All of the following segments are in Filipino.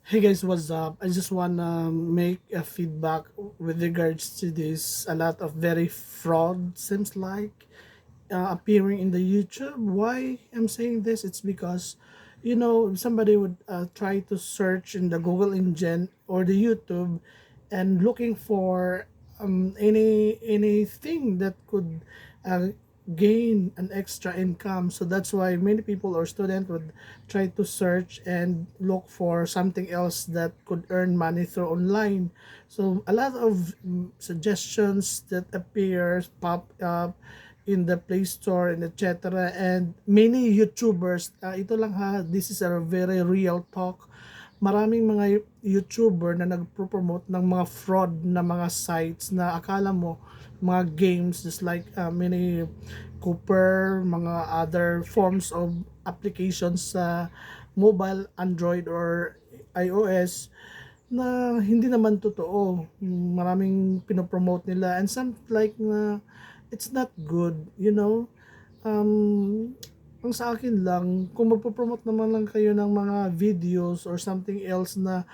Hey guys, what's up? I just wanna make a feedback with regards to this. A lot of very fraud seems like appearing in the YouTube. Why I'm saying this? It's because, if somebody would try to search in the Google engine or the YouTube and looking for anything that could uh, gain an extra income. So that's why many people or students would try to search and look for something else that could earn money through online. So a lot of suggestions that appears pop up in the Play Store and etc. And many YouTubers, ito lang ha, this is a very real talk. Maraming mga YouTuber na nagpo-promote ng mga fraud na mga sites na akala mo mga games just like many Cooper, mga other forms of applications sa mobile, Android or iOS na hindi naman totoo. Maraming pinopromote nila and some like na it's not good. Um, ang sa akin lang, kung magpo-promote naman lang kayo ng mga videos or something else na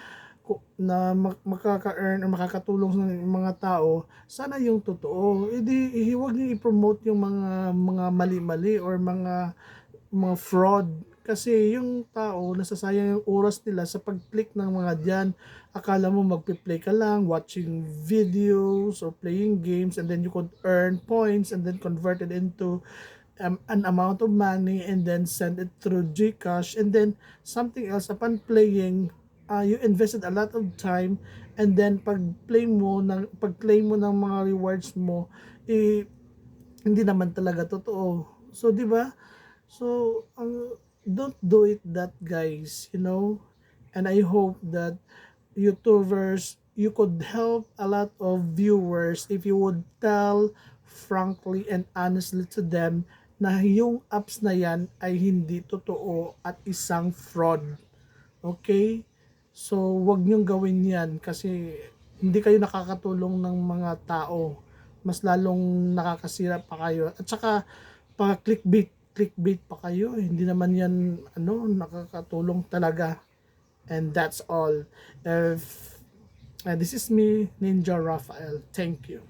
makaka-earn or makakatulong sa mga tao, sana yung totoo. Huwag niyo i-promote yung mga mali-mali or mga fraud kasi yung tao nasasayang yung oras nila sa pag-click ng mga diyan. Akala mo magpe-play ka lang, watching videos or playing games and then you could earn points and then convert it into an amount of money and then send it through GCash and then something else upon playing you invested a lot of time and then pag-claim mo ng mga rewards mo hindi naman talaga totoo. So, 'di ba? So, don't do it that guys. And I hope that YouTubers, you could help a lot of viewers if you would tell frankly and honestly to them na yung apps na yan ay hindi totoo at isang fraud. Okay? So, wag niyong gawin yan kasi hindi kayo nakakatulong ng mga tao. Mas lalong nakakasira pa kayo. At saka, pa clickbait pa kayo. Hindi naman yan, nakakatulong talaga. And that's all. If, this is me, Ninja Raphael. Thank you.